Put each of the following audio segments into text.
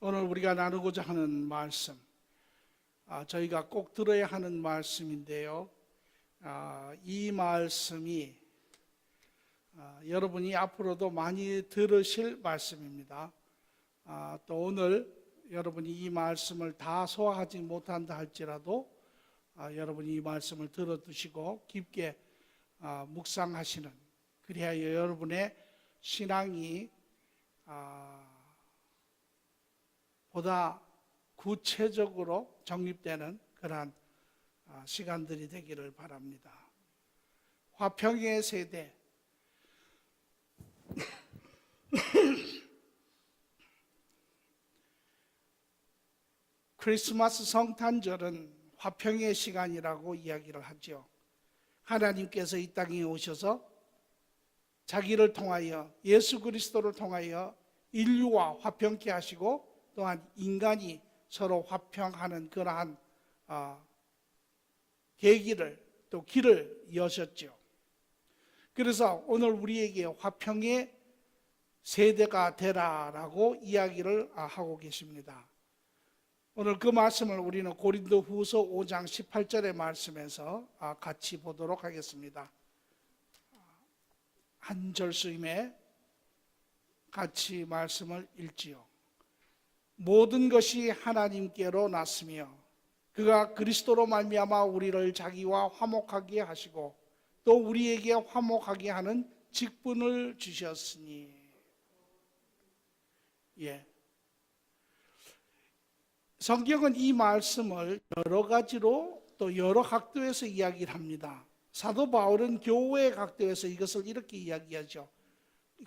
오늘 우리가 나누고자 하는 말씀, 저희가 꼭 들어야 하는 말씀인데요. 이 말씀이 여러분이 앞으로도 많이 들으실 말씀입니다. 또 오늘 여러분이 이 말씀을 다 소화하지 못한다 할지라도 여러분이 이 말씀을 들어두시고 깊게 묵상하시는, 그리하여 여러분의 신앙이 보다 구체적으로 정립되는 그러한 시간들이 되기를 바랍니다. 화평의 세대, 크리스마스 성탄절은 화평의 시간이라고 이야기를 하죠. 하나님께서 이 땅에 오셔서 자기를 통하여, 예수 그리스도를 통하여 인류와 화평케 하시고 또한 인간이 서로 화평하는 그러한 계기를, 또 길을 여셨죠. 그래서 오늘 우리에게 화평의 세대가 되라라고 이야기를 하고 계십니다. 오늘 그 말씀을 우리는 고린도후서 5장 18절의 말씀에서 같이 보도록 하겠습니다. 한 절수임에 같이 말씀을 읽지요. 모든 것이 하나님께로 났으며 그가 그리스도로 말미암아 우리를 자기와 화목하게 하시고 또 우리에게 화목하게 하는 직분을 주셨으니. 성경은 이 말씀을 여러 가지로 또 여러 각도에서 이야기를 합니다. 사도 바울은 교회 각도에서 이것을 이렇게 이야기하죠.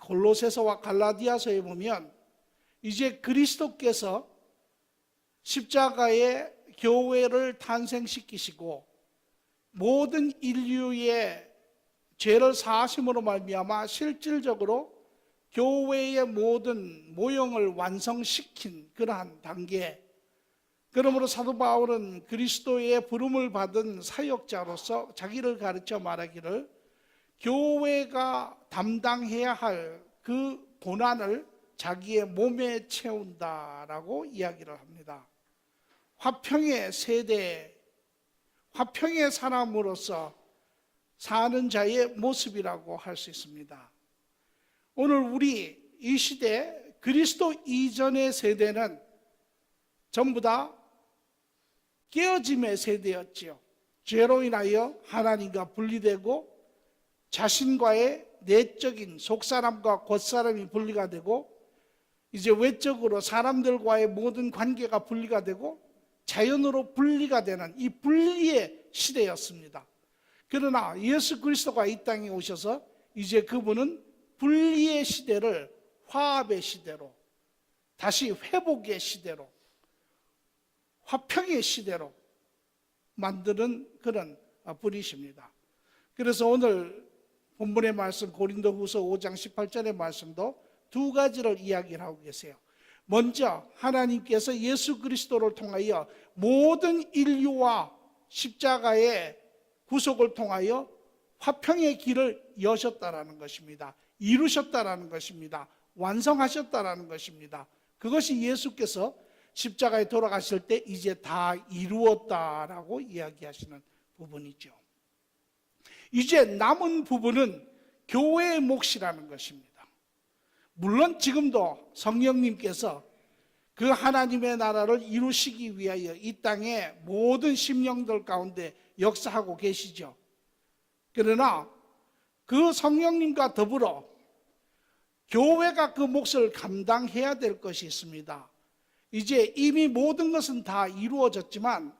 골로새서와 갈라디아서에 보면 이제 그리스도께서 십자가에 교회를 탄생시키시고 모든 인류의 죄를 사하심으로 말미암아 실질적으로 교회의 모든 모형을 완성시킨 그러한 단계, 그러므로 사도 바울은 그리스도의 부름을 받은 사역자로서 자기를 가르쳐 말하기를 교회가 담당해야 할 그 고난을 자기의 몸에 채운다라고 이야기를 합니다. 화평의 세대, 화평의 사람으로서 사는 자의 모습이라고 할 수 있습니다. 오늘 우리 이 시대 그리스도 이전의 세대는 전부 다 깨어짐의 세대였지요. 죄로 인하여 하나님과 분리되고 자신과의 내적인 속사람과 겉사람이 분리가 되고 이제 외적으로 사람들과의 모든 관계가 분리가 되고 자연으로 분리가 되는 이 분리의 시대였습니다. 그러나 예수 그리스도가 이 땅에 오셔서 이제 그분은 분리의 시대를 화합의 시대로, 다시 회복의 시대로, 화평의 시대로 만드는 그런 분이십니다. 그래서 오늘 본문의 말씀 고린도후서 5장 18절의 말씀도 두 가지를 이야기를 하고 계세요. 먼저 하나님께서 예수 그리스도를 통하여 모든 인류와 십자가의 구속을 통하여 화평의 길을 여셨다라는 것입니다. 이루셨다라는 것입니다. 완성하셨다라는 것입니다. 그것이 예수께서 십자가에 돌아가실 때 이제 다 이루었다라고 이야기하시는 부분이죠. 이제 남은 부분은 교회의 몫이라는 것입니다. 물론 지금도 성령님께서 그 하나님의 나라를 이루시기 위하여 이 땅의 모든 심령들 가운데 역사하고 계시죠. 그러나 그 성령님과 더불어 교회가 그 몫을 감당해야 될 것이 있습니다. 이제 이미 모든 것은 다 이루어졌지만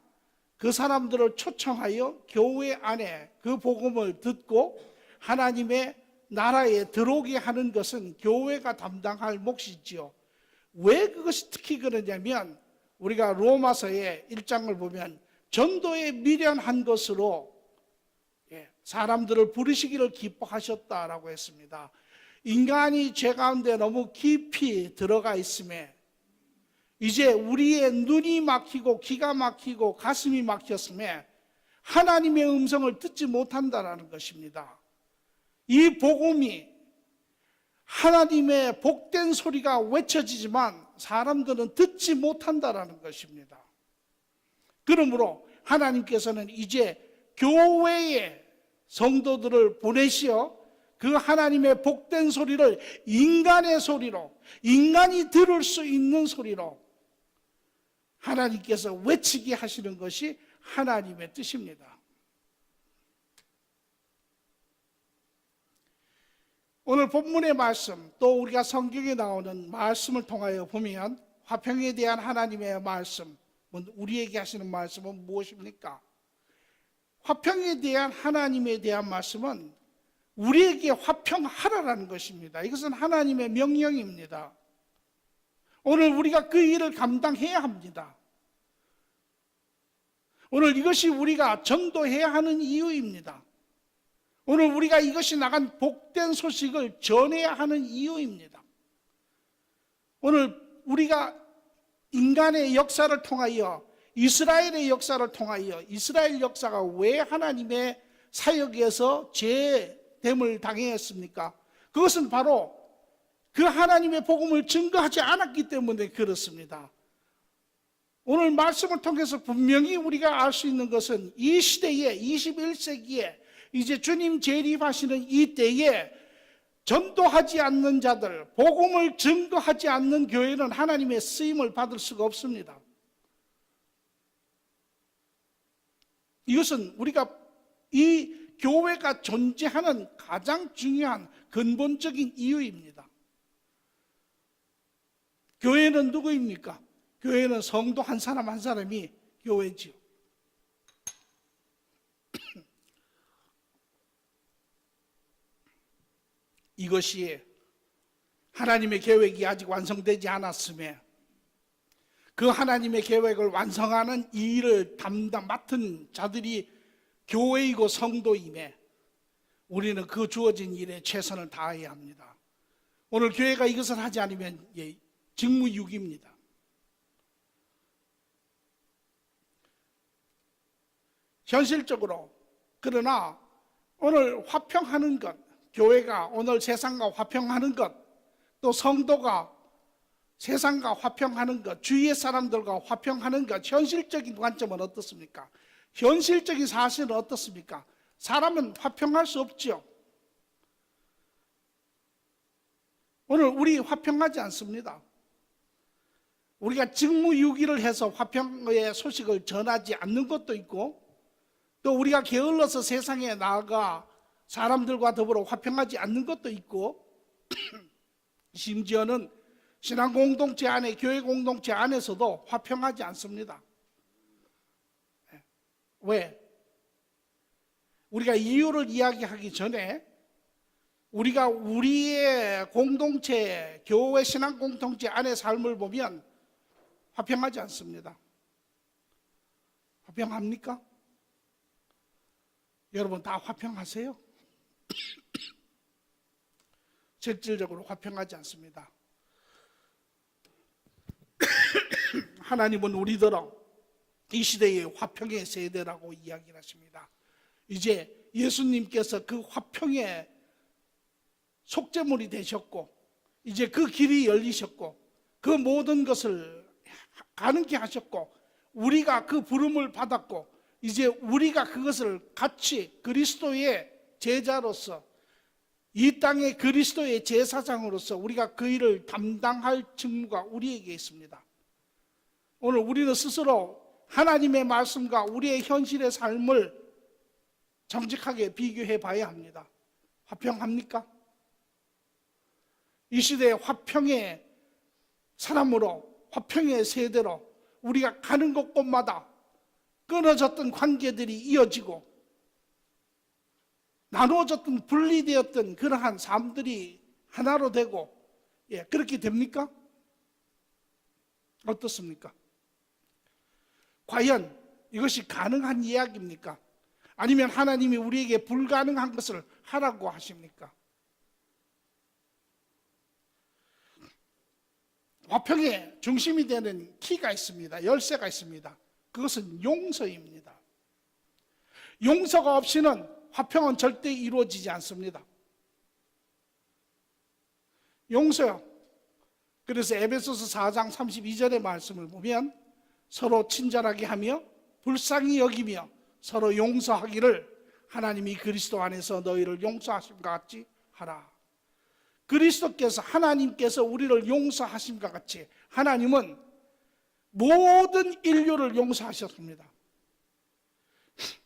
그 사람들을 초청하여 교회 안에 그 복음을 듣고 하나님의 나라에 들어오게 하는 것은 교회가 담당할 몫이지요. 왜 그것이 특히 그러냐면 우리가 로마서의 1장을 보면 전도에 미련한 것으로 사람들을 부르시기를 기뻐하셨다라고 했습니다. 인간이 죄 가운데 너무 깊이 들어가 있음에 이제 우리의 눈이 막히고 귀가 막히고 가슴이 막혔음에 하나님의 음성을 듣지 못한다는 것입니다. 이 복음이 하나님의 복된 소리가 외쳐지지만 사람들은 듣지 못한다라는 것입니다. 그러므로 하나님께서는 이제 교회에 성도들을 보내시어 그 하나님의 복된 소리를 인간의 소리로, 인간이 들을 수 있는 소리로 하나님께서 외치게 하시는 것이 하나님의 뜻입니다. 오늘 본문의 말씀, 또 우리가 성경에 나오는 말씀을 통하여 보면 화평에 대한 하나님의 말씀, 우리에게 하시는 말씀은 무엇입니까? 화평에 대한 하나님에 대한 말씀은 우리에게 화평하라라는 것입니다. 이것은 하나님의 명령입니다. 오늘 우리가 그 일을 감당해야 합니다. 오늘 이것이 우리가 전도해야 하는 이유입니다. 오늘 우리가 이것이 나간 복된 소식을 전해야 하는 이유입니다. 오늘 우리가 인간의 역사를 통하여, 이스라엘의 역사를 통하여, 이스라엘 역사가 왜 하나님의 사역에서 죄됨을 당했습니까? 그것은 바로 그 하나님의 복음을 증거하지 않았기 때문에 그렇습니다. 오늘 말씀을 통해서 분명히 우리가 알 수 있는 것은 이 시대에, 21세기에 이제 주님 재림하시는 이 때에 전도하지 않는 자들, 복음을 증거하지 않는 교회는 하나님의 쓰임을 받을 수가 없습니다. 이것은 우리가 이 교회가 존재하는 가장 중요한 근본적인 이유입니다. 교회는 누구입니까? 교회는 성도 한 사람 한 사람이 교회지요. 이것이 하나님의 계획이 아직 완성되지 않았음에 그 하나님의 계획을 완성하는 이 일을 맡은 자들이 교회이고 성도임에 우리는 그 주어진 일에 최선을 다해야 합니다. 오늘 교회가 이것을 하지 않으면 직무유기입니다. 현실적으로, 그러나 오늘 화평하는 것, 교회가 오늘 세상과 화평하는 것, 또 성도가 세상과 화평하는 것, 주위의 사람들과 화평하는 것, 현실적인 관점은 어떻습니까? 현실적인 사실은 어떻습니까? 사람은 화평할 수 없죠. 오늘 우리 화평하지 않습니다. 우리가 직무유기를 해서 화평의 소식을 전하지 않는 것도 있고, 또 우리가 게을러서 세상에 나아가 사람들과 더불어 화평하지 않는 것도 있고, 심지어는 신앙 공동체 안에, 교회 공동체 안에서도 화평하지 않습니다. 왜? 우리가 이유를 이야기하기 전에 우리가 우리의 공동체, 교회 신앙 공동체 안의 삶을 보면 화평하지 않습니다. 화평합니까? 여러분 다 화평하세요? 실질적으로 화평하지 않습니다. 하나님은 우리들어 이 시대의 화평의 세대라고 이야기를 하십니다. 이제 예수님께서 그 화평의 속죄물이 되셨고, 이제 그 길이 열리셨고, 그 모든 것을 가능케 하셨고, 우리가 그 부름을 받았고, 이제 우리가 그것을 같이 그리스도의 제자로서, 이 땅의 그리스도의 제사장으로서 우리가 그 일을 담당할 직무가 우리에게 있습니다. 오늘 우리는 스스로 하나님의 말씀과 우리의 현실의 삶을 정직하게 비교해 봐야 합니다. 화평합니까? 이 시대의 화평의 사람으로, 화평의 세대로 우리가 가는 곳곳마다 끊어졌던 관계들이 이어지고 나누어졌던, 분리되었던 그러한 삶들이 하나로 되고, 그렇게 됩니까? 어떻습니까? 과연 이것이 가능한 이야기입니까? 아니면 하나님이 우리에게 불가능한 것을 하라고 하십니까? 화평의 중심이 되는 키가 있습니다. 열쇠가 있습니다. 그것은 용서입니다. 용서가 없이는 화평은 절대 이루어지지 않습니다. 용서요. 그래서 에베소서 4장 32절의 말씀을 보면 서로 친절하게 하며 불쌍히 여기며 서로 용서하기를 하나님이 그리스도 안에서 너희를 용서하심과 같이 하라. 그리스도께서, 하나님께서 우리를 용서하심과 같이 하나님은 모든 인류를 용서하셨습니다.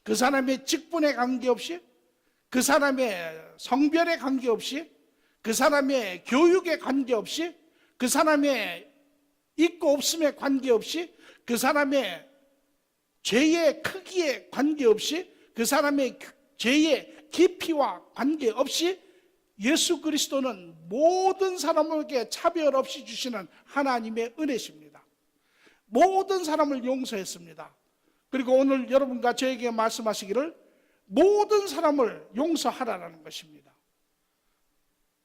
그 사람의 직분에 관계없이, 그 사람의 성별에 관계없이, 그 사람의 교육에 관계없이, 그 사람의 있고 없음에 관계없이, 그 사람의 죄의 크기에 관계없이, 그 사람의 죄의 깊이와 관계없이 예수 그리스도는 모든 사람에게 차별 없이 주시는 하나님의 은혜십니다. 모든 사람을 용서했습니다. 그리고 오늘 여러분과 저에게 말씀하시기를 모든 사람을 용서하라는 것입니다.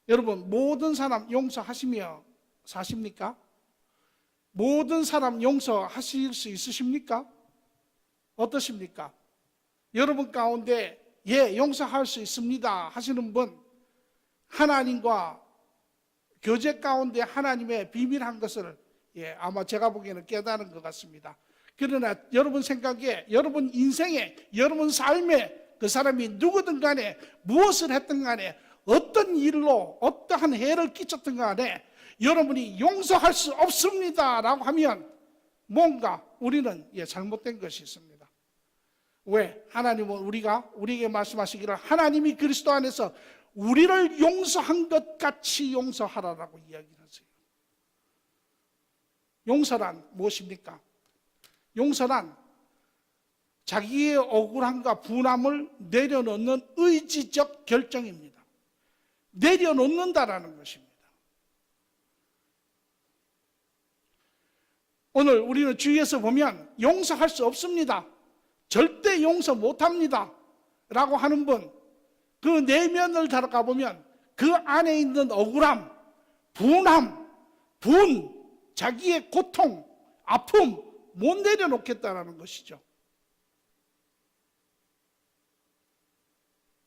여러분, 모든 사람 용서하시며 사십니까? 모든 사람 용서하실 수 있으십니까? 어떠십니까? 여러분 가운데 용서할 수 있습니다 하시는 분, 하나님과 교제 가운데 하나님의 비밀한 것을 아마 제가 보기에는 깨달은 것 같습니다. 그러나 여러분 생각에, 여러분 인생에, 여러분 삶에 그 사람이 누구든 간에 무엇을 했든 간에 어떤 일로 어떠한 해를 끼쳤든 간에 여러분이 용서할 수 없습니다 라고 하면 뭔가 우리는 잘못된 것이 있습니다. 왜? 하나님은 우리에게 말씀하시기를 하나님이 그리스도 안에서 우리를 용서한 것 같이 용서하라라고 이야기하세요. 용서란 무엇입니까? 용서란 자기의 억울함과 분함을 내려놓는 의지적 결정입니다. 내려놓는다라는 것입니다. 오늘 우리는 주위에서 보면 용서할 수 없습니다, 절대 용서 못합니다 라고 하는 분, 그 내면을 들어가 보면 그 안에 있는 억울함, 분함, 자기의 고통, 아픔 못 내려놓겠다라는 것이죠.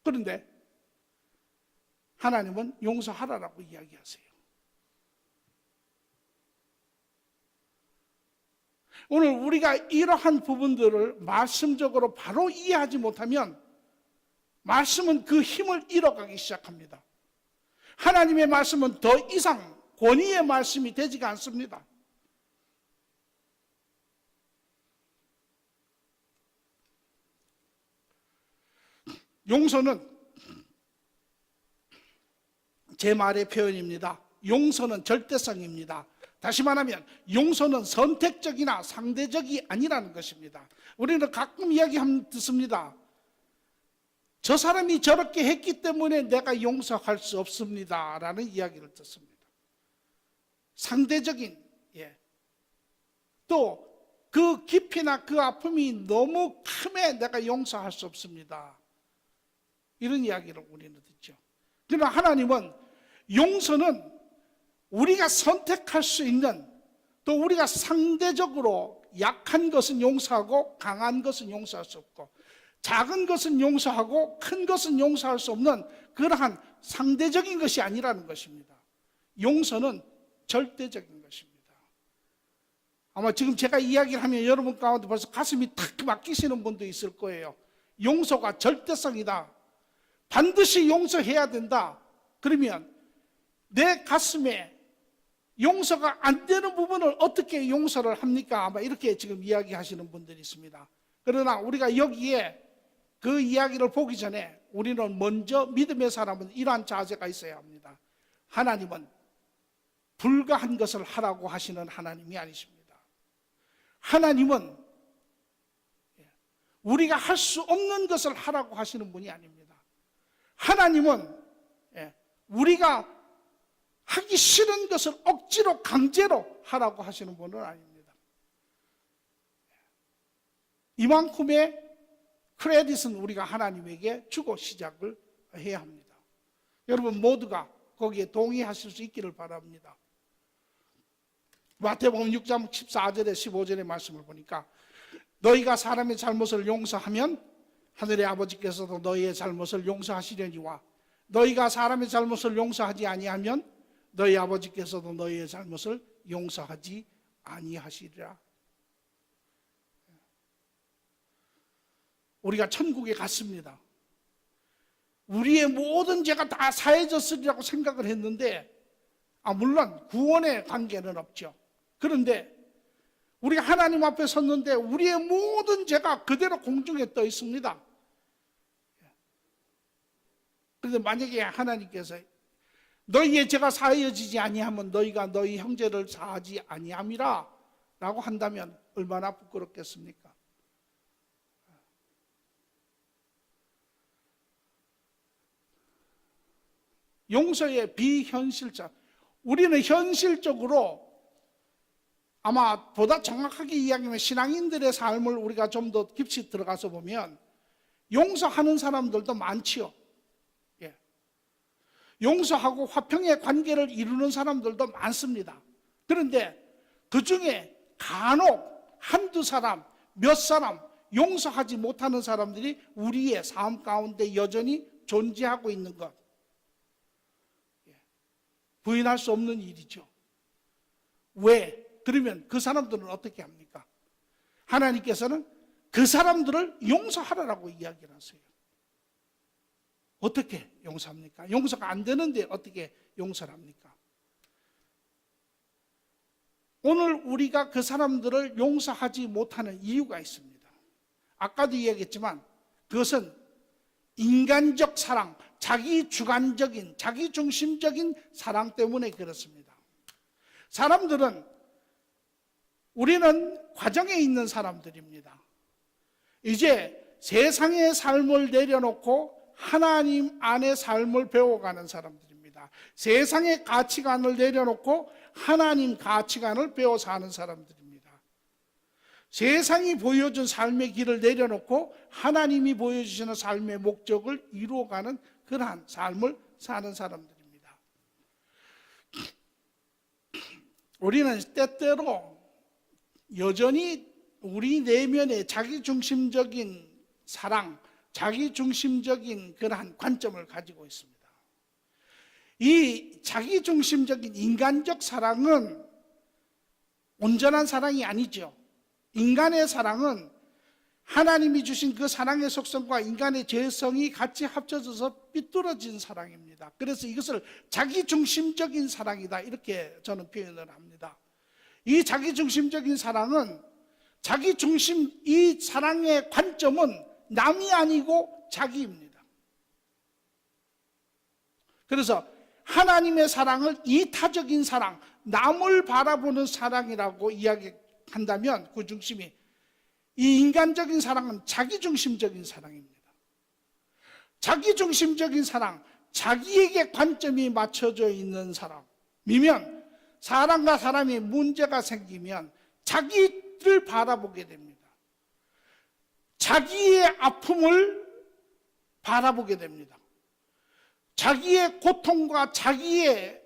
그런데 하나님은 용서하라라고 이야기하세요. 오늘 우리가 이러한 부분들을 말씀적으로 바로 이해하지 못하면 말씀은 그 힘을 잃어가기 시작합니다. 하나님의 말씀은 더 이상 권위의 말씀이 되지가 않습니다. 용서는 제 말의 표현입니다. 용서는 절대성입니다. 다시 말하면 용서는 선택적이나 상대적이 아니라는 것입니다. 우리는 가끔 이야기하면 듣습니다. 저 사람이 저렇게 했기 때문에 내가 용서할 수 없습니다 라는 이야기를 듣습니다. 상대적인, 또 그 깊이나 그 아픔이 너무 크면 내가 용서할 수 없습니다, 이런 이야기를 우리는 듣죠. 그러나 하나님은 용서는 우리가 선택할 수 있는, 또 우리가 상대적으로 약한 것은 용서하고 강한 것은 용서할 수 없고, 작은 것은 용서하고 큰 것은 용서할 수 없는 그러한 상대적인 것이 아니라는 것입니다. 용서는 절대적인 것입니다. 아마 지금 제가 이야기를 하면 여러분 가운데 벌써 가슴이 탁 막히시는 분도 있을 거예요. 용서가 절대성이다, 반드시 용서해야 된다, 그러면 내 가슴에 용서가 안 되는 부분을 어떻게 용서를 합니까? 아마 이렇게 지금 이야기하시는 분들이 있습니다. 그러나 우리가 여기에 그 이야기를 보기 전에 우리는 먼저 믿음의 사람은 이러한 자세가 있어야 합니다. 하나님은 불가한 것을 하라고 하시는 하나님이 아니십니다. 하나님은 우리가 할 수 없는 것을 하라고 하시는 분이 아닙니다. 하나님은 우리가 하기 싫은 것을 억지로 강제로 하라고 하시는 분은 아닙니다. 이만큼의 크레딧은 우리가 하나님에게 주고 시작을 해야 합니다. 여러분 모두가 거기에 동의하실 수 있기를 바랍니다. 마태복음 6장 14절에 15절의 말씀을 보니까 너희가 사람의 잘못을 용서하면 하늘의 아버지께서도 너희의 잘못을 용서하시려니와 너희가 사람의 잘못을 용서하지 아니하면 너희 아버지께서도 너희의 잘못을 용서하지 아니하시리라. 우리가 천국에 갔습니다. 우리의 모든 죄가 다 사해졌으리라고 생각을 했는데, 물론 구원의 관계는 없죠. 그런데 우리가 하나님 앞에 섰는데 우리의 모든 죄가 그대로 공중에 떠 있습니다. 그런데 만약에 하나님께서 너희의 죄가 사하여지지 아니하면 너희가 너희 형제를 사하지 아니함이라 라고 한다면 얼마나 부끄럽겠습니까? 용서의 비현실적, 우리는 현실적으로 아마 보다 정확하게 이야기하면 신앙인들의 삶을 우리가 좀 더 깊이 들어가서 보면 용서하는 사람들도 많지요. 예. 용서하고 화평의 관계를 이루는 사람들도 많습니다. 그런데 그 중에 간혹 한두 사람, 몇 사람 용서하지 못하는 사람들이 우리의 삶 가운데 여전히 존재하고 있는 것, 부인할 수 없는 일이죠. 왜? 그러면 그 사람들은 어떻게 합니까? 하나님께서는 그 사람들을 용서하라고 이야기를 하세요. 어떻게 용서합니까? 용서가 안 되는데 어떻게 용서를 합니까? 오늘 우리가 그 사람들을 용서하지 못하는 이유가 있습니다. 아까도 이야기했지만 그것은 인간적 사랑, 자기 주관적인, 자기 중심적인 사랑 때문에 그렇습니다. 사람들은, 우리는 과정에 있는 사람들입니다. 이제 세상의 삶을 내려놓고 하나님 안의 삶을 배워가는 사람들입니다. 세상의 가치관을 내려놓고 하나님 가치관을 배워 사는 사람들입니다. 세상이 보여준 삶의 길을 내려놓고 하나님이 보여주시는 삶의 목적을 이루어가는 그러한 삶을 사는 사람들입니다. 우리는 때때로 여전히 우리 내면에 자기중심적인 사랑, 자기중심적인 그러한 관점을 가지고 있습니다. 이 자기중심적인 인간적 사랑은 온전한 사랑이 아니죠. 인간의 사랑은 하나님이 주신 그 사랑의 속성과 인간의 죄성이 같이 합쳐져서 삐뚤어진 사랑입니다. 그래서 이것을 자기중심적인 사랑이다, 이렇게 저는 표현을 합니다. 이 자기중심적인 사랑은 이 사랑의 관점은 남이 아니고 자기입니다. 그래서 하나님의 사랑을 이타적인 사랑, 남을 바라보는 사랑이라고 이야기한다면 그 중심이, 이 인간적인 사랑은 자기중심적인 사랑입니다. 자기중심적인 사랑, 자기에게 관점이 맞춰져 있는 사람이면 사람과 사람이 문제가 생기면 자기를 바라보게 됩니다. 자기의 아픔을 바라보게 됩니다. 자기의 고통과 자기의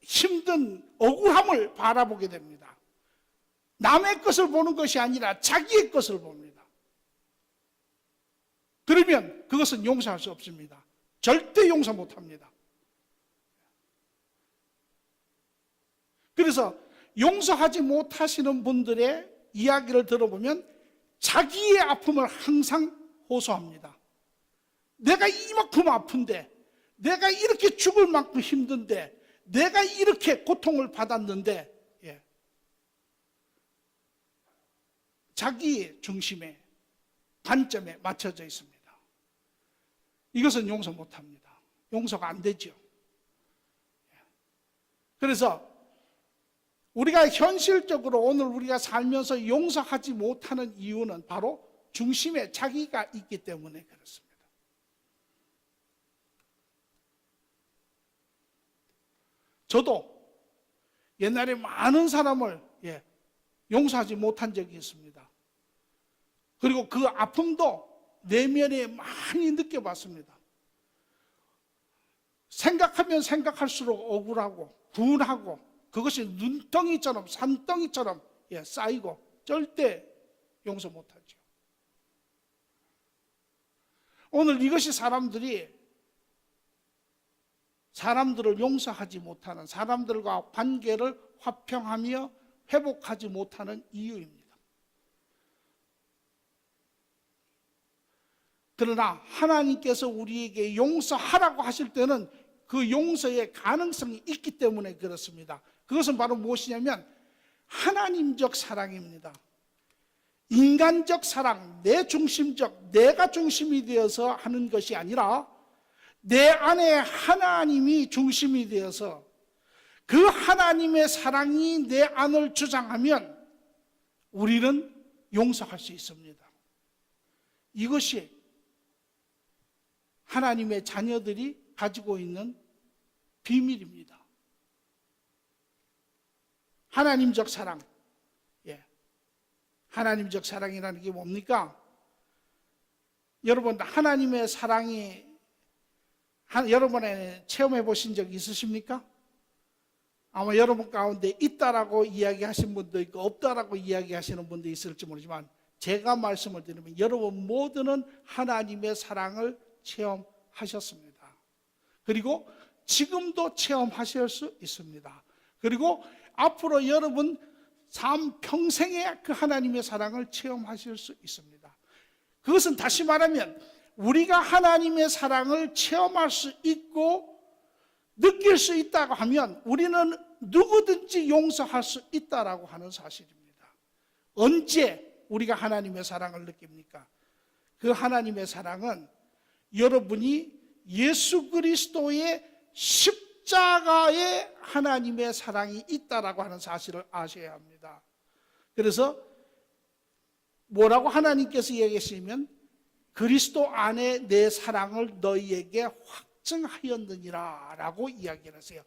힘든 억울함을 바라보게 됩니다. 남의 것을 보는 것이 아니라 자기의 것을 봅니다. 그러면 그것은 용서할 수 없습니다. 절대 용서 못합니다. 그래서 용서하지 못하시는 분들의 이야기를 들어보면 자기의 아픔을 항상 호소합니다. 내가 이만큼 아픈데, 내가 이렇게 죽을 만큼 힘든데, 내가 이렇게 고통을 받았는데, 자기 중심의 관점에 맞춰져 있습니다. 이것은 용서 못합니다. 용서가 안 되죠. 그래서 우리가 현실적으로 오늘 우리가 살면서 용서하지 못하는 이유는 바로 중심에 자기가 있기 때문에 그렇습니다. 저도 옛날에 많은 사람을 용서하지 못한 적이 있습니다. 그리고 그 아픔도 내면에 많이 느껴봤습니다. 생각하면 생각할수록 억울하고 분하고 그것이 눈덩이처럼 산덩이처럼 쌓이고 절대 용서 못하죠. 오늘 이것이 사람들이 사람들을 용서하지 못하는, 사람들과 관계를 화평하며 회복하지 못하는 이유입니다. 그러나 하나님께서 우리에게 용서하라고 하실 때는 그 용서의 가능성이 있기 때문에 그렇습니다. 그것은 바로 무엇이냐면 하나님적 사랑입니다. 인간적 사랑, 내 중심적, 내가 중심이 되어서 하는 것이 아니라 내 안에 하나님이 중심이 되어서 그 하나님의 사랑이 내 안을 주장하면 우리는 용서할 수 있습니다. 이것이 하나님의 자녀들이 가지고 있는 비밀입니다. 하나님적 사랑. 하나님적 사랑이라는 게 뭡니까? 여러분, 하나님의 사랑이 여러분의 체험해 보신 적 있으십니까? 아마 여러분 가운데 있다라고 이야기하신 분도 있고 없다라고 이야기하시는 분도 있을지 모르지만 제가 말씀을 드리면 여러분 모두는 하나님의 사랑을 체험하셨습니다. 그리고 지금도 체험하실 수 있습니다. 그리고 앞으로 여러분 삶 평생에 그 하나님의 사랑을 체험하실 수 있습니다. 그것은 다시 말하면 우리가 하나님의 사랑을 체험할 수 있고 느낄 수 있다고 하면 우리는 누구든지 용서할 수 있다라고 하는 사실입니다. 언제 우리가 하나님의 사랑을 느낍니까? 그 하나님의 사랑은 여러분이 예수 그리스도의 십자가에 하나님의 사랑이 있다라고 하는 사실을 아셔야 합니다. 그래서 뭐라고 하나님께서 얘기하시면 그리스도 안에 내 사랑을 너희에게 확증하였느니라 라고 이야기를 하세요.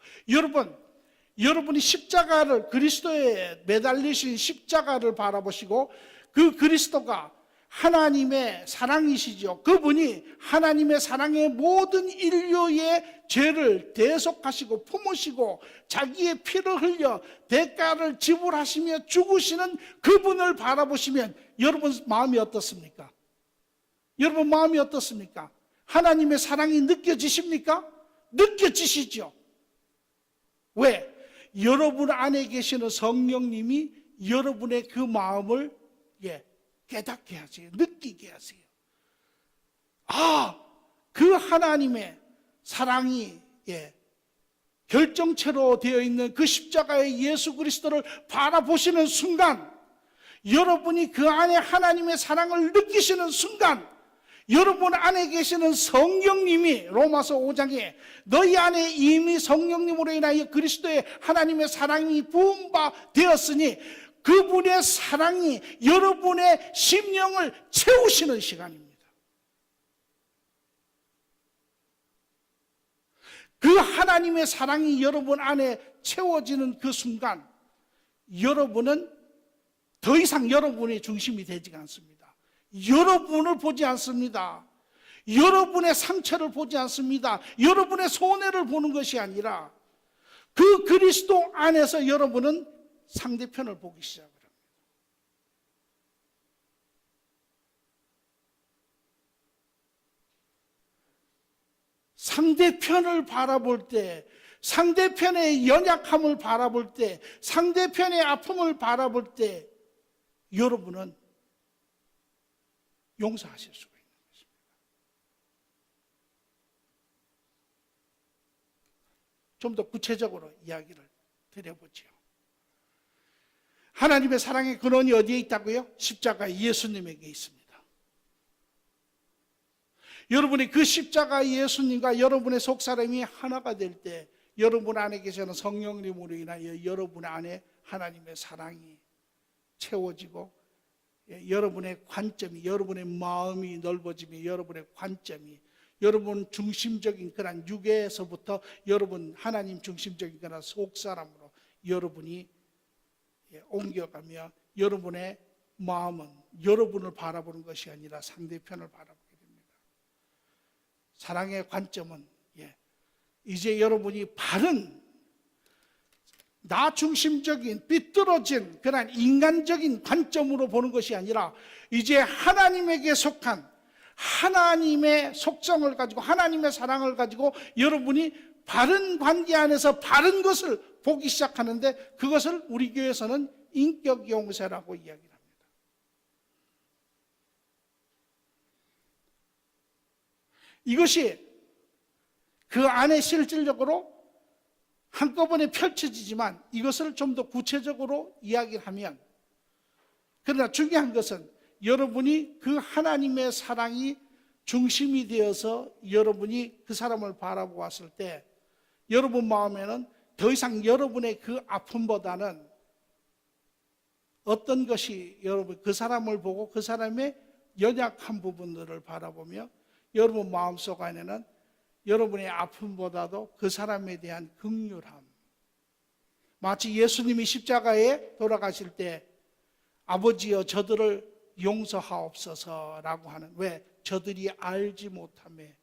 여러분이 십자가를, 그리스도에 매달리신 십자가를 바라보시고 그 그리스도가 하나님의 사랑이시죠. 그분이 하나님의 사랑의 모든 인류의 죄를 대속하시고 품으시고 자기의 피를 흘려 대가를 지불하시며 죽으시는 그분을 바라보시면 여러분 마음이 어떻습니까? 여러분 마음이 어떻습니까? 하나님의 사랑이 느껴지십니까? 느껴지시죠? 왜? 여러분 안에 계시는 성령님이 여러분의 그 마음을 깨닫게 하세요. 느끼게 하세요. 그 하나님의 사랑이 결정체로 되어 있는 그 십자가의 예수 그리스도를 바라보시는 순간, 여러분이 그 안에 하나님의 사랑을 느끼시는 순간, 여러분 안에 계시는 성령님이 로마서 5장에 너희 안에 이미 성령님으로 인하여 그리스도의 하나님의 사랑이 부은 바 되었으니 그분의 사랑이 여러분의 심령을 채우시는 시간입니다. 그 하나님의 사랑이 여러분 안에 채워지는 그 순간 여러분은 더 이상 여러분의 중심이 되지가 않습니다. 여러분을 보지 않습니다. 여러분의 상처를 보지 않습니다. 여러분의 손해를 보는 것이 아니라 그 그리스도 안에서 여러분은 상대편을 보기 시작을 합니다. 상대편을 바라볼 때, 상대편의 연약함을 바라볼 때, 상대편의 아픔을 바라볼 때 여러분은 용서하실 수가 있는 것입니다. 좀 더 구체적으로 이야기를 드려보죠. 하나님의 사랑의 근원이 어디에 있다고요? 십자가 예수님에게 있습니다. 여러분이 그 십자가 예수님과 여러분의 속사람이 하나가 될 때 여러분 안에 계시는 성령님으로 인하여 여러분 안에 하나님의 사랑이 채워지고 여러분의 관점이, 여러분의 마음이 넓어지며 여러분의 관점이, 여러분 중심적인 그런 육에서부터 여러분 하나님 중심적인 그런 속사람으로 여러분이 옮겨가며 여러분의 마음은 여러분을 바라보는 것이 아니라 상대편을 바라보게 됩니다. 사랑의 관점은 이제 여러분이 바른 나 중심적인 삐뚤어진 그런 인간적인 관점으로 보는 것이 아니라 이제 하나님에게 속한 하나님의 속성을 가지고 하나님의 사랑을 가지고 여러분이 바른 관계 안에서 바른 것을 보기 시작하는데 그것을 우리 교회에서는 인격 용서라고 이야기를 합니다. 이것이 그 안에 실질적으로 한꺼번에 펼쳐지지만 이것을 좀 더 구체적으로 이야기를 하면, 그러나 중요한 것은 여러분이 그 하나님의 사랑이 중심이 되어서 여러분이 그 사람을 바라보았을 때 여러분 마음에는 더 이상 여러분의 그 아픔보다는 어떤 것이 여러분 그 사람을 보고 그 사람의 연약한 부분들을 바라보며 여러분 마음속 안에는 여러분의 아픔보다도 그 사람에 대한 긍휼함, 마치 예수님이 십자가에 돌아가실 때 아버지여 저들을 용서하옵소서라고 하는, 왜? 저들이 알지 못하매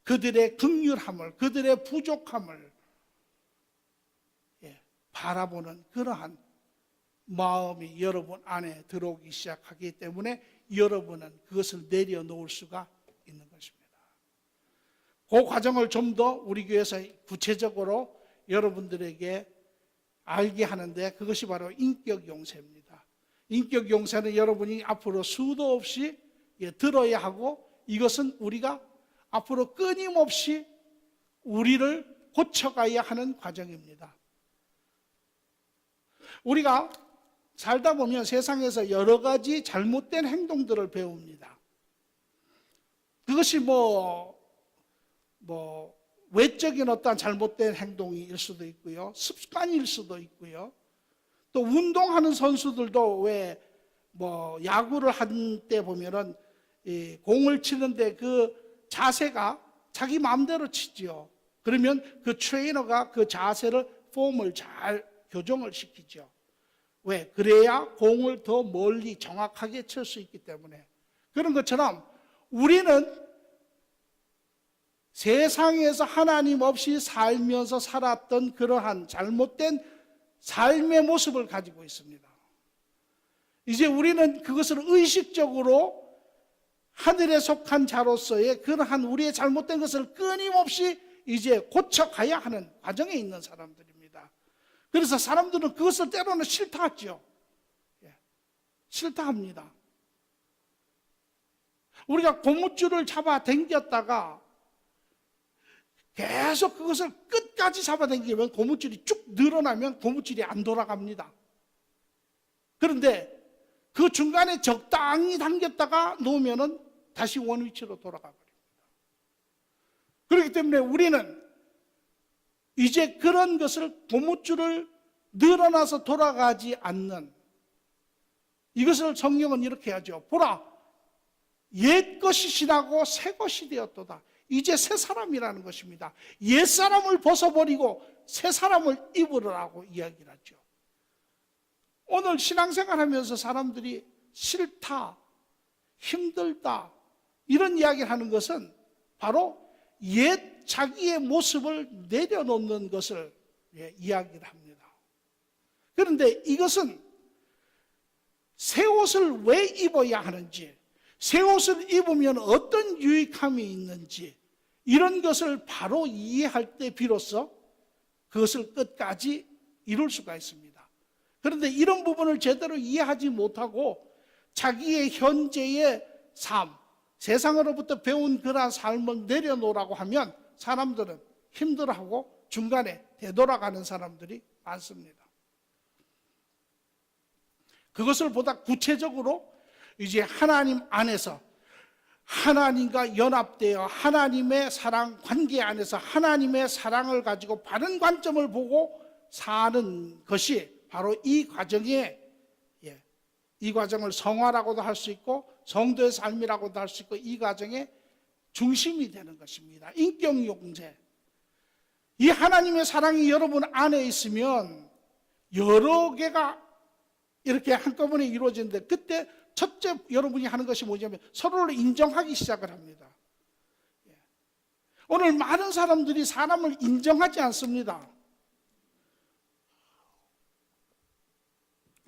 그들의 긍휼함을, 그들의 부족함을 바라보는 그러한 마음이 여러분 안에 들어오기 시작하기 때문에 여러분은 그것을 내려놓을 수가 있는 것입니다. 그 과정을 좀 더 우리 교회에서 구체적으로 여러분들에게 알게 하는데 그것이 바로 인격 용서입니다. 인격 용서는 여러분이 앞으로 수도 없이 들어야 하고, 이것은 우리가 앞으로 끊임없이 우리를 고쳐가야 하는 과정입니다. 우리가 살다 보면 세상에서 여러 가지 잘못된 행동들을 배웁니다. 그것이 외적인 어떤 잘못된 행동일 수도 있고요, 습관일 수도 있고요. 또 운동하는 선수들도 왜 야구를 한 때 보면은 공을 치는데 그 자세가 자기 마음대로 치죠. 그러면 그 트레이너가 그 자세를 폼을 잘 교정을 시키죠. 왜? 그래야 공을 더 멀리 정확하게 칠 수 있기 때문에. 그런 것처럼 우리는 세상에서 하나님 없이 살면서 살았던 그러한 잘못된 삶의 모습을 가지고 있습니다. 이제 우리는 그것을 의식적으로 하늘에 속한 자로서의 그러한 우리의 잘못된 것을 끊임없이 이제 고쳐가야 하는 과정에 있는 사람들입니다. 그래서 사람들은 그것을 때로는 싫다하죠. 싫다합니다. 우리가 고무줄을 잡아 당겼다가 계속 그것을 끝까지 잡아당기면 고무줄이 쭉 늘어나면 고무줄이 안 돌아갑니다. 그런데 그 중간에 적당히 당겼다가 놓으면 다시 원위치로 돌아가 버립니다. 그렇기 때문에 우리는 이제 그런 것을 고무줄을 늘어나서 돌아가지 않는, 이것을 성경은 이렇게 하죠. 보라, 옛 것이 지나고 새 것이 되었도다. 이제 새 사람이라는 것입니다. 옛 사람을 벗어버리고 새 사람을 입으라고 이야기를 하죠. 오늘 신앙생활 하면서 사람들이 싫다, 힘들다 이런 이야기를 하는 것은 바로 옛 자기의 모습을 내려놓는 것을 이야기를 합니다. 그런데 이것은 새 옷을 왜 입어야 하는지, 새 옷을 입으면 어떤 유익함이 있는지, 이런 것을 바로 이해할 때 비로소 그것을 끝까지 이룰 수가 있습니다. 그런데 이런 부분을 제대로 이해하지 못하고 자기의 현재의 삶, 세상으로부터 배운 그러한 삶을 내려놓으라고 하면 사람들은 힘들어하고 중간에 되돌아가는 사람들이 많습니다. 그것을 보다 구체적으로 이제 하나님 안에서 하나님과 연합되어 하나님의 사랑 관계 안에서 하나님의 사랑을 가지고 바른 관점을 보고 사는 것이 바로 이 과정에, 이 과정을 성화라고도 할 수 있고 성도의 삶이라고도 할 수 있고 이 과정의 중심이 되는 것입니다. 인격 용서. 이 하나님의 사랑이 여러분 안에 있으면 여러 개가 이렇게 한꺼번에 이루어지는데, 그때 첫째 여러분이 하는 것이 뭐냐면 서로를 인정하기 시작을 합니다. 오늘 많은 사람들이 사람을 인정하지 않습니다.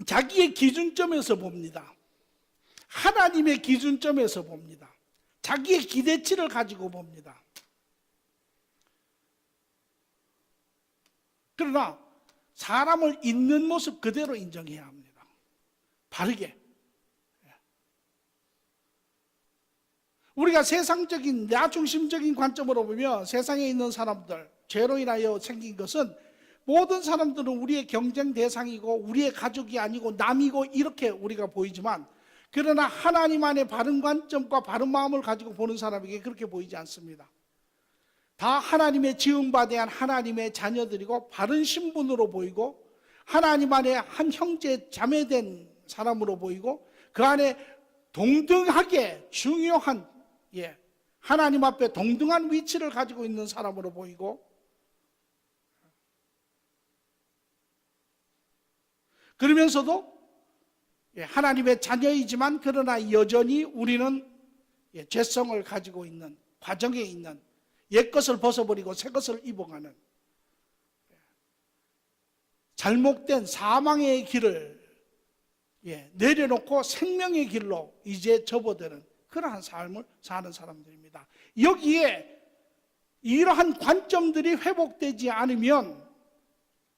자기의 기준점에서 봅니다. 하나님의 기준점에서 봅니다. 자기의 기대치를 가지고 봅니다. 그러나 사람을 있는 모습 그대로 인정해야 합니다. 바르게. 우리가 세상적인 나 중심적인 관점으로 보면 세상에 있는 사람들, 죄로 인하여 생긴 것은 모든 사람들은 우리의 경쟁 대상이고 우리의 가족이 아니고 남이고 이렇게 우리가 보이지만, 그러나 하나님 안에 바른 관점과 바른 마음을 가지고 보는 사람에게 그렇게 보이지 않습니다. 다 하나님의 지음바 대한 하나님의 자녀들이고 바른 신분으로 보이고 하나님 안에 한 형제 자매된 사람으로 보이고 그 안에 동등하게 중요한 하나님 앞에 동등한 위치를 가지고 있는 사람으로 보이고, 그러면서도 하나님의 자녀이지만 그러나 여전히 우리는 죄성을 가지고 있는 과정에 있는 옛것을 벗어버리고 새것을 입어가는 잘못된 사망의 길을 내려놓고 생명의 길로 이제 접어드는 그러한 삶을 사는 사람들입니다. 여기에 이러한 관점들이 회복되지 않으면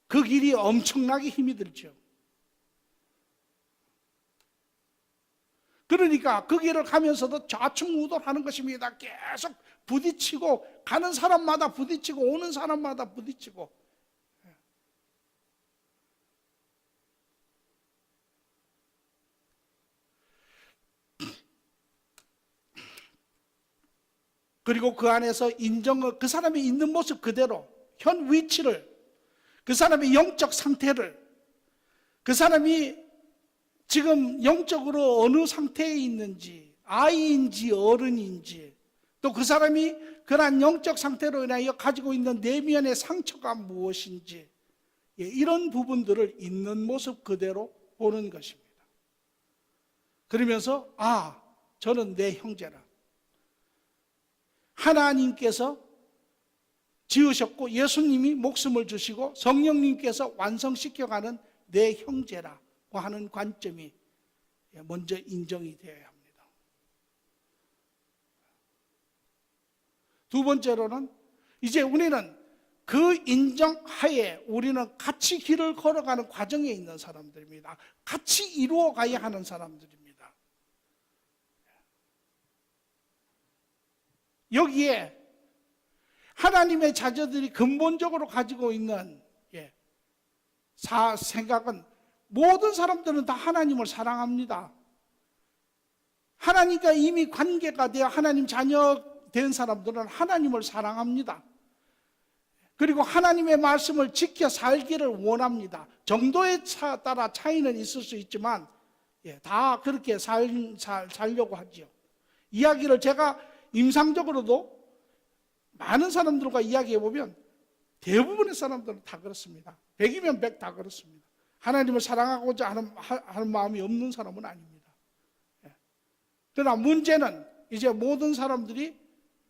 그 길이 엄청나게 힘이 들죠. 그러니까 그 길을 가면서도 좌충우돌하는 것입니다. 계속 부딪히고 가는 사람마다 부딪히고 오는 사람마다 부딪히고. 그리고 그 안에서 인정을, 그 사람이 있는 모습 그대로 현 위치를, 그 사람의 영적 상태를, 그 사람이 지금 영적으로 어느 상태에 있는지, 아이인지 어른인지, 또 그 사람이 그러한 영적 상태로 인하여 가지고 있는 내면의 상처가 무엇인지, 이런 부분들을 있는 모습 그대로 보는 것입니다. 그러면서 저는 내 형제라, 하나님께서 지으셨고 예수님이 목숨을 주시고 성령님께서 완성시켜가는 내 형제라고 하는 관점이 먼저 인정이 되어야 합니다. 두 번째로는 이제 우리는 그 인정하에 우리는 같이 길을 걸어가는 과정에 있는 사람들입니다. 같이 이루어가야 하는 사람들입니다. 여기에 하나님의 자녀들이 근본적으로 가지고 있는 생각은, 모든 사람들은 다 하나님을 사랑합니다. 하나님과 이미 관계가 되어 하나님 자녀 된 사람들은 하나님을 사랑합니다. 그리고 하나님의 말씀을 지켜 살기를 원합니다. 정도에 따라 차이는 있을 수 있지만 다 그렇게 살려고 하죠. 이야기를 제가 임상적으로도 많은 사람들과 이야기해 보면 대부분의 사람들은 다 그렇습니다. 100이면 100 다 그렇습니다. 하나님을 사랑하고자 하는 마음이 없는 사람은 아닙니다. 그러나 문제는 이제 모든 사람들이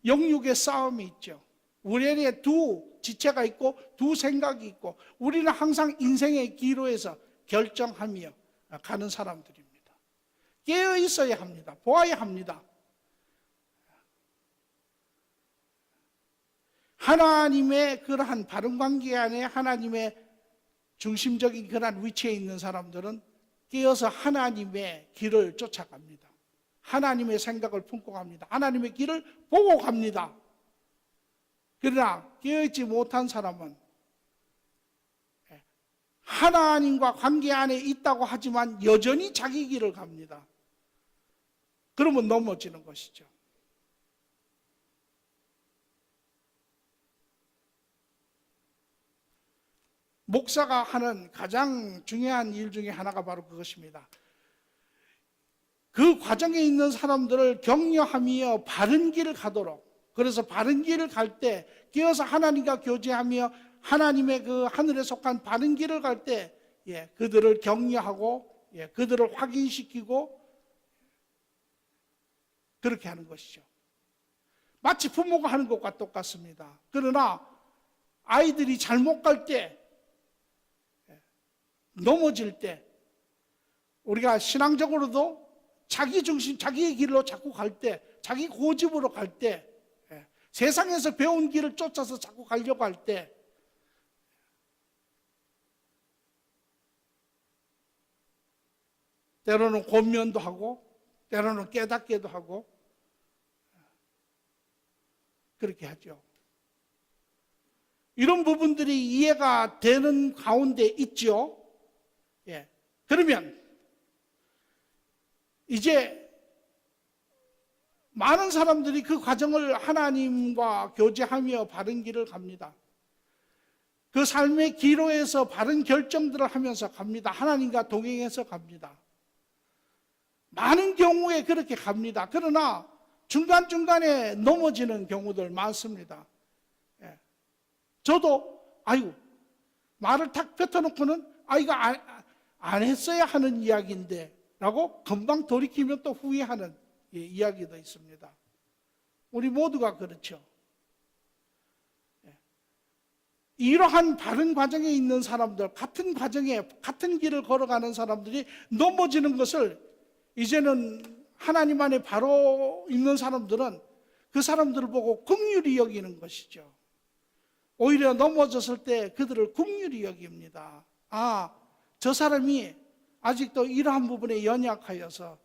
영육의 싸움이 있죠. 우리에게 두 지체가 있고 두 생각이 있고 우리는 항상 인생의 기로에서 결정하며 가는 사람들입니다. 깨어 있어야 합니다. 보아야 합니다. 하나님의 그러한 바른 관계 안에 하나님의 중심적인 그러한 위치에 있는 사람들은 깨어서 하나님의 길을 쫓아갑니다. 하나님의 생각을 품고 갑니다. 하나님의 길을 보고 갑니다. 그러나 깨어있지 못한 사람은 하나님과 관계 안에 있다고 하지만 여전히 자기 길을 갑니다. 그러면 넘어지는 것이죠. 목사가 하는 가장 중요한 일 중에 하나가 바로 그것입니다. 그 과정에 있는 사람들을 격려하며 바른 길을 가도록, 그래서 바른 길을 갈 때 깨어서 하나님과 교제하며 하나님의 그 하늘에 속한 바른 길을 갈 때 그들을 격려하고 그들을 확인시키고 그렇게 하는 것이죠. 마치 부모가 하는 것과 똑같습니다. 그러나 아이들이 잘못 갈 때, 넘어질 때, 우리가 신앙적으로도 자기 중심, 자기의 길로 자꾸 갈 때, 자기 고집으로 갈 때, 세상에서 배운 길을 쫓아서 자꾸 가려고 할 때, 때로는 권면도 하고 때로는 깨닫게도 하고 그렇게 하죠. 이런 부분들이 이해가 되는 가운데 있죠. 예. 그러면 이제 많은 사람들이 그 과정을 하나님과 교제하며 바른 길을 갑니다. 그 삶의 기로에서 바른 결정들을 하면서 갑니다. 하나님과 동행해서 갑니다. 많은 경우에 그렇게 갑니다. 그러나 중간중간에 넘어지는 경우들 많습니다. 예. 저도 말을 탁 뱉어놓고는 이거 안 했어야 하는 이야기인데 라고 금방 돌이키면 또 후회하는 이야기도 있습니다. 우리 모두가 그렇죠. 이러한 바른 과정에 있는 사람들, 같은 과정에 같은 길을 걸어가는 사람들이 넘어지는 것을 이제는 하나님 안에 바로 있는 사람들은 그 사람들을 보고 긍휼히 여기는 것이죠. 오히려 넘어졌을 때 그들을 긍휼히 여깁니다. 저 사람이 아직도 이러한 부분에 연약하여서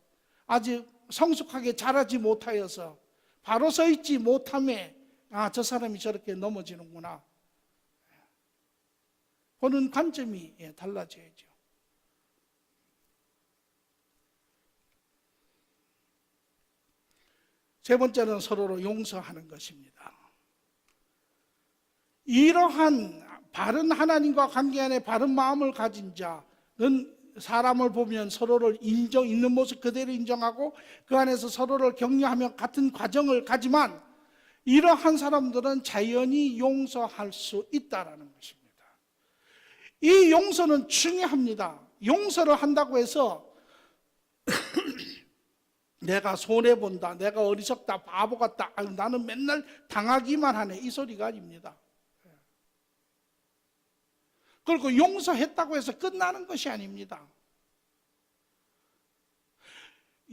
아직 성숙하게 자라지 못하여서 바로 서 있지 못함에 저 사람이 저렇게 넘어지는구나. 보는 관점이 달라져야죠. 세 번째는 서로를 용서하는 것입니다. 이러한 바른 하나님과 관계 안에 바른 마음을 가진 자는 사람을 보면 서로를 있는 모습 그대로 인정하고 그 안에서 서로를 격려하며 같은 과정을 가지만 이러한 사람들은 자연히 용서할 수 있다는 것입니다. 이 용서는 중요합니다. 용서를 한다고 해서 내가 손해본다, 내가 어리석다, 바보 같다, 나는 맨날 당하기만 하네, 이 소리가 아닙니다. 그리고 용서했다고 해서 끝나는 것이 아닙니다.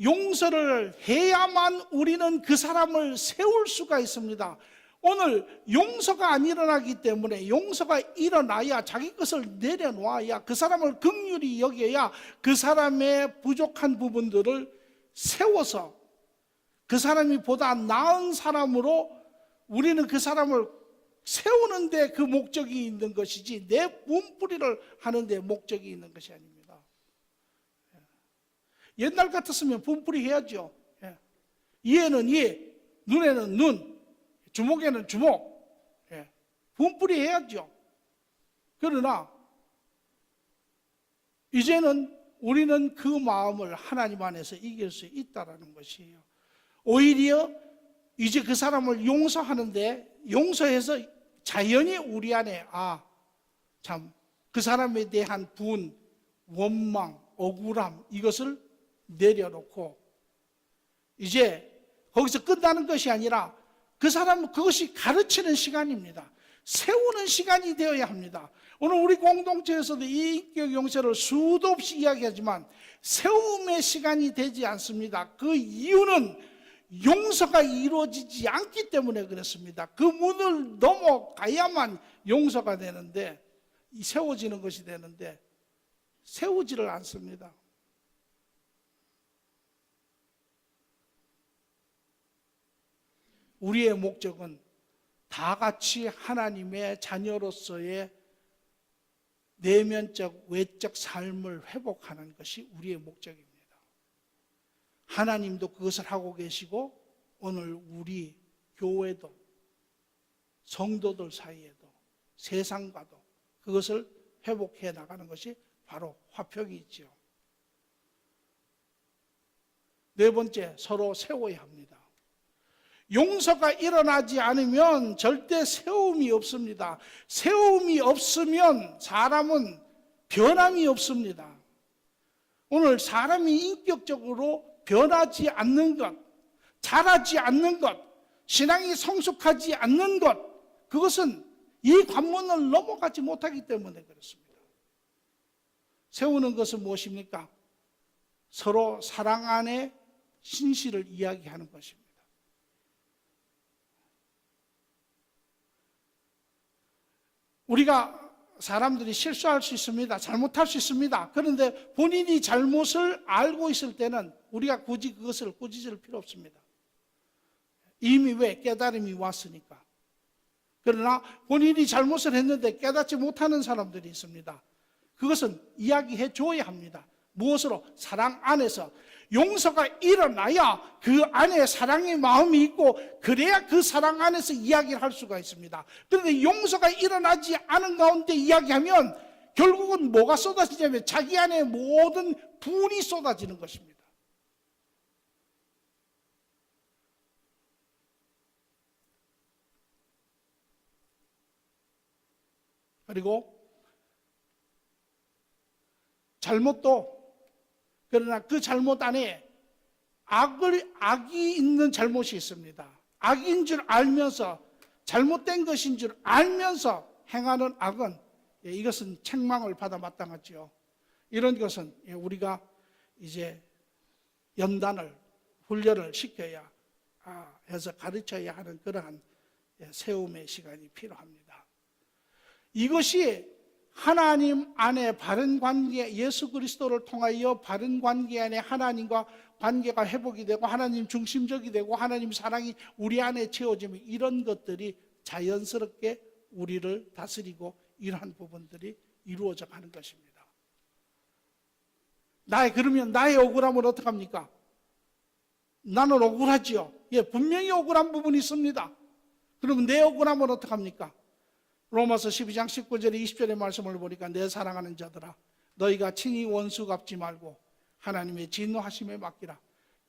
용서를 해야만 우리는 그 사람을 세울 수가 있습니다. 오늘 용서가 안 일어나기 때문에 용서가 일어나야 자기 것을 내려놓아야 그 사람을 긍휼히 여겨야 그 사람의 부족한 부분들을 세워서 그 사람이 보다 나은 사람으로 우리는 그 사람을 세우는데 그 목적이 있는 것이지 내 몸부림을 하는데 목적이 있는 것이 아닙니다. 옛날 같았으면 분풀이 해야죠. 이에는 이, 눈에는 눈, 주먹에는 주먹. 분풀이 해야죠. 그러나 이제는 우리는 그 마음을 하나님 안에서 이길 수 있다는 것이에요. 오히려 이제 그 사람을 용서하는데 용서해서 자연히 우리 안에 참 그 사람에 대한 분, 원망, 억울함 이것을 내려놓고 이제 거기서 끝나는 것이 아니라 그 사람은 그것이 가르치는 시간입니다. 세우는 시간이 되어야 합니다. 오늘 우리 공동체에서도 이 인격 용서를 수도 없이 이야기하지만 세움의 시간이 되지 않습니다. 그 이유는 용서가 이루어지지 않기 때문에 그렇습니다. 그 문을 넘어가야만 용서가 되는데 세워지는 것이 되는데 세우지를 않습니다. 우리의 목적은 다 같이 하나님의 자녀로서의 내면적, 외적 삶을 회복하는 것이 우리의 목적입니다. 하나님도 그것을 하고 계시고 오늘 우리 교회도 성도들 사이에도 세상과도 그것을 회복해 나가는 것이 바로 화평이 있지요. 네 번째, 서로 세워야 합니다. 용서가 일어나지 않으면 절대 세움이 없습니다. 세움이 없으면 사람은 변함이 없습니다. 오늘 사람이 인격적으로 변하지 않는 것, 자라지 않는 것, 신앙이 성숙하지 않는 것, 그것은 이 관문을 넘어가지 못하기 때문에 그렇습니다. 세우는 것은 무엇입니까? 서로 사랑 안에 신실을 이야기하는 것입니다. 우리가 사람들이 실수할 수 있습니다. 잘못할 수 있습니다. 그런데 본인이 잘못을 알고 있을 때는 우리가 굳이 그것을 꾸짖을 필요 없습니다. 이미 왜? 깨달음이 왔으니까. 그러나 본인이 잘못을 했는데 깨닫지 못하는 사람들이 있습니다. 그것은 이야기해 줘야 합니다. 무엇으로? 사랑 안에서. 용서가 일어나야 그 안에 사랑의 마음이 있고 그래야 그 사랑 안에서 이야기를 할 수가 있습니다. 그런데 용서가 일어나지 않은 가운데 이야기하면 결국은 뭐가 쏟아지냐면 자기 안에 모든 분이 쏟아지는 것입니다. 그리고 잘못도 그러나 그 잘못 안에 악이 있는 잘못이 있습니다. 악인 줄 알면서 잘못된 것인 줄 알면서 행하는 악은 이것은 책망을 받아 마땅하지요. 이런 것은 우리가 이제 연단을 훈련을 시켜야 해서 가르쳐야 하는 그러한 세움의 시간이 필요합니다. 이것이 하나님 안에 바른 관계, 예수 그리스도를 통하여 바른 관계 안에 하나님과 관계가 회복이 되고 하나님 중심적이 되고 하나님 사랑이 우리 안에 채워지면 이런 것들이 자연스럽게 우리를 다스리고 이러한 부분들이 이루어져 가는 것입니다. 그러면 나의 억울함은 어떡합니까? 나는 억울하지요. 분명히 억울한 부분이 있습니다. 그러면 내 억울함은 어떡합니까? 로마서 12장 19절에 20절의 말씀을 보니까 내 사랑하는 자들아 너희가 친히 원수 갚지 말고 하나님의 진노하심에 맡기라.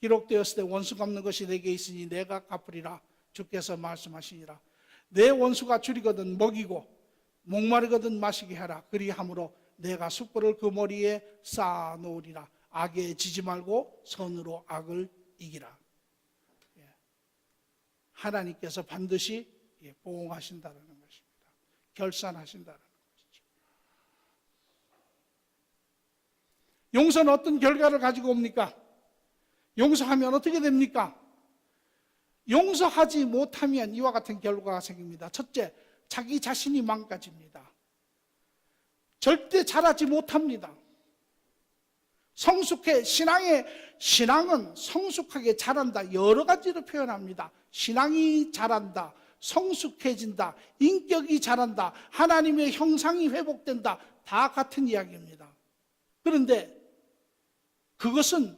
기록되었을 때 원수 갚는 것이 내게 있으니 내가 갚으리라 주께서 말씀하시니라. 내 원수가 줄이거든 먹이고 목마르거든 마시게 하라. 그리함으로 내가 숯불을 그 머리에 쌓아 놓으리라. 악에 지지 말고 선으로 악을 이기라. 하나님께서 반드시 보응하신다는 것입니다. 결산하신다는 것이죠. 용서는 어떤 결과를 가지고 옵니까? 용서하면 어떻게 됩니까? 용서하지 못하면 이와 같은 결과가 생깁니다. 첫째, 자기 자신이 망가집니다. 절대 자라지 못합니다. 신앙은 성숙하게 자란다. 여러 가지로 표현합니다. 신앙이 자란다. 성숙해진다. 인격이 자란다. 하나님의 형상이 회복된다. 다 같은 이야기입니다. 그런데 그것은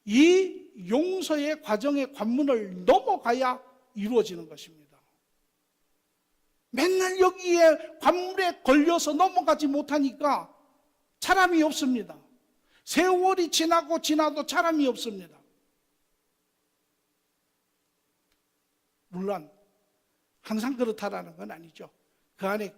이 용서의 과정의 관문을 넘어가야 이루어지는 것입니다. 맨날 여기에 관문에 걸려서 넘어가지 못하니까 사람이 없습니다. 세월이 지나도 사람이 없습니다. 물론 항상 그렇다라는 건 아니죠. 그 안에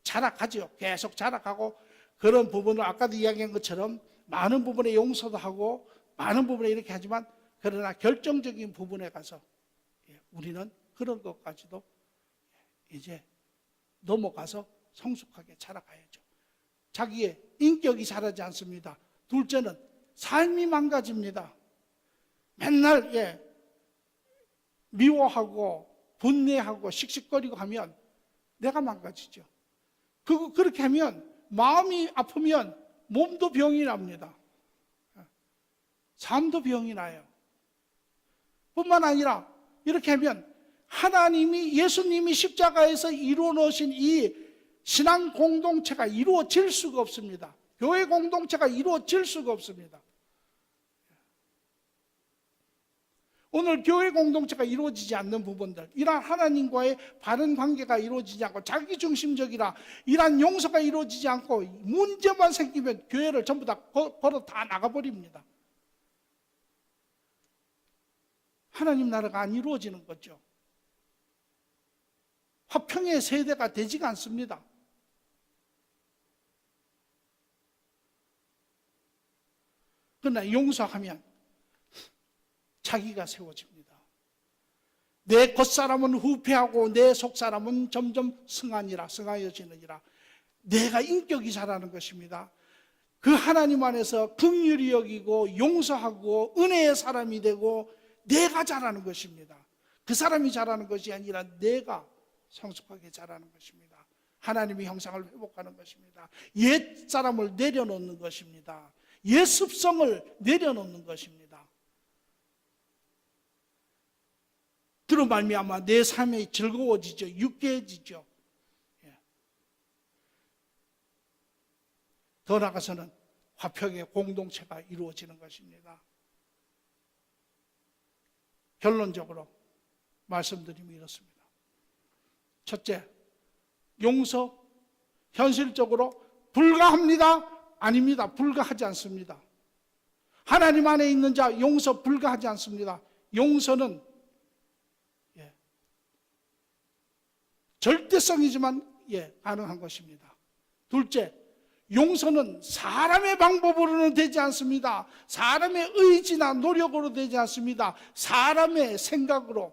자라가죠. 계속 자라가고 그런 부분을 아까도 이야기한 것처럼 많은 부분에 용서도 하고 많은 부분에 이렇게 하지만 그러나 결정적인 부분에 가서 우리는 그런 것까지도 이제 넘어가서 성숙하게 자라가야죠. 자기의 인격이 자라지 않습니다. 둘째는 삶이 망가집니다. 맨날 미워하고 분내하고 씩씩거리고 하면 내가 망가지죠. 그렇게 하면 마음이 아프면 몸도 병이 납니다. 삶도 병이 나요. 뿐만 아니라 이렇게 하면 예수님이 십자가에서 이루어 놓으신 이 신앙 공동체가 이루어질 수가 없습니다. 교회 공동체가 이루어질 수가 없습니다. 오늘 교회 공동체가 이루어지지 않는 부분들, 이러한 하나님과의 바른 관계가 이루어지지 않고 자기중심적이라 이러한 용서가 이루어지지 않고 문제만 생기면 교회를 전부 다 걸어 다 나가버립니다. 하나님 나라가 안 이루어지는 거죠. 화평의 세대가 되지가 않습니다. 그러나 용서하면 자기가 세워집니다. 내 겉사람은 후패하고 내 속사람은 점점 승하여지느니라. 내가 인격이 자라는 것입니다. 그 하나님 안에서 긍휼히 여기고 용서하고 은혜의 사람이 되고 내가 자라는 것입니다. 그 사람이 자라는 것이 아니라 내가 성숙하게 자라는 것입니다. 하나님의 형상을 회복하는 것입니다. 옛 사람을 내려놓는 것입니다. 옛 습성을 내려놓는 것입니다. 그로 말미암아 내 삶이 즐거워지죠. 유쾌해지죠. 더 나아가서는 화평의 공동체가 이루어지는 것입니다. 결론적으로 말씀드리면 이렇습니다. 첫째, 용서 현실적으로 불가합니다? 아닙니다. 불가하지 않습니다. 하나님 안에 있는 자 용서 불가하지 않습니다. 용서는 절대성이지만 가능한 것입니다. 둘째, 용서는 사람의 방법으로는 되지 않습니다. 사람의 의지나 노력으로 되지 않습니다. 사람의 생각으로,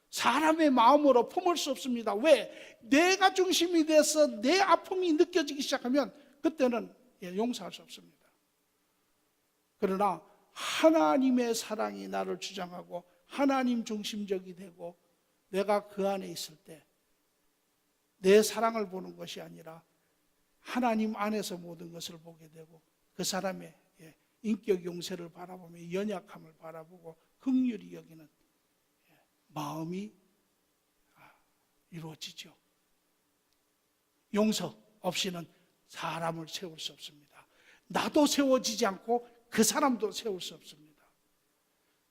사람의 마음으로 품을 수 없습니다. 왜? 내가 중심이 돼서 내 아픔이 느껴지기 시작하면 그때는 용서할 수 없습니다. 그러나 하나님의 사랑이 나를 주장하고 하나님 중심적이 되고 내가 그 안에 있을 때 내 사랑을 보는 것이 아니라 하나님 안에서 모든 것을 보게 되고 그 사람의 인격 용서를 바라보며 연약함을 바라보고 긍휼히 여기는 마음이 이루어지죠. 용서 없이는 사람을 세울 수 없습니다. 나도 세워지지 않고 그 사람도 세울 수 없습니다.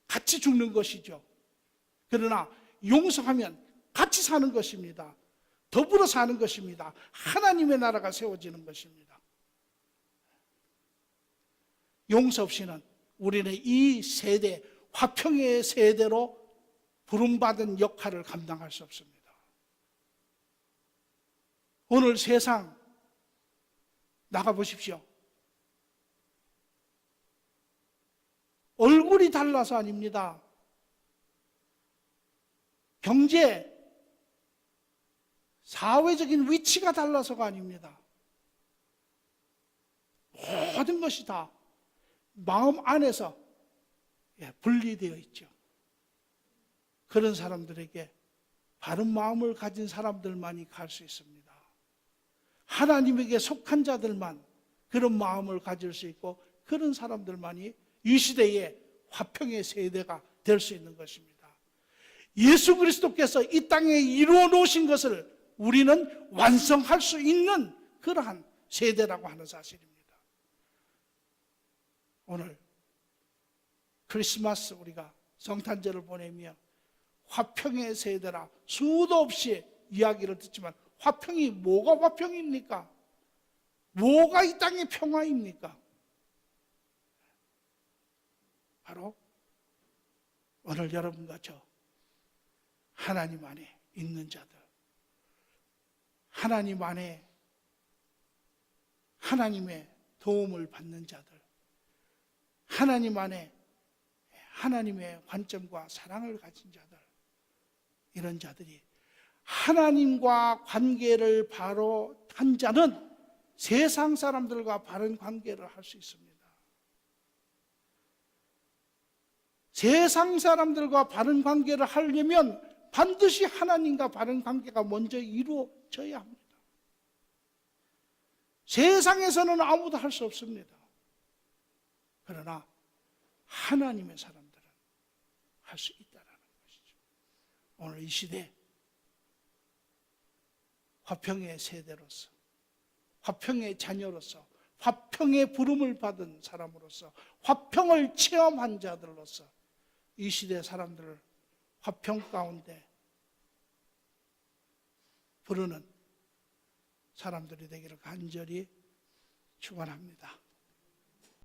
같이 죽는 것이죠. 그러나 용서하면 같이 사는 것입니다. 더불어 사는 것입니다. 하나님의 나라가 세워지는 것입니다. 용서 없이는 우리는 이 세대, 화평의 세대로 부름받은 역할을 감당할 수 없습니다. 오늘 세상 나가보십시오. 얼굴이 달라서 아닙니다. 경제, 사회적인 위치가 달라서가 아닙니다. 모든 것이 다 마음 안에서 분리되어 있죠. 그런 사람들에게 바른 마음을 가진 사람들만이 갈 수 있습니다. 하나님에게 속한 자들만 그런 마음을 가질 수 있고 그런 사람들만이 이 시대의 화평의 세대가 될 수 있는 것입니다. 예수 그리스도께서 이 땅에 이루어 놓으신 것을 우리는 완성할 수 있는 그러한 세대라고 하는 사실입니다. 오늘 크리스마스 우리가 성탄절을 보내며 화평의 세대라 수도 없이 이야기를 듣지만 화평이 뭐가 화평입니까? 뭐가 이 땅의 평화입니까? 바로 오늘 여러분과 저 하나님 안에 있는 자들, 하나님 안에 하나님의 도움을 받는 자들, 하나님 안에 하나님의 관점과 사랑을 가진 자들, 이런 자들이 하나님과 관계를 바로 한 자는 세상 사람들과 바른 관계를 할 수 있습니다. 세상 사람들과 바른 관계를 하려면 반드시 하나님과 바른 관계가 먼저 이루어져야 합니다. 세상에서는 아무도 할 수 없습니다. 그러나 하나님의 사람들은 할 수 있다는 것이죠. 오늘 이 시대 화평의 세대로서, 화평의 자녀로서, 화평의 부름을 받은 사람으로서, 화평을 체험한 자들로서 이 시대 사람들을 화평 가운데 부르는 사람들이 되기를 간절히 축원합니다.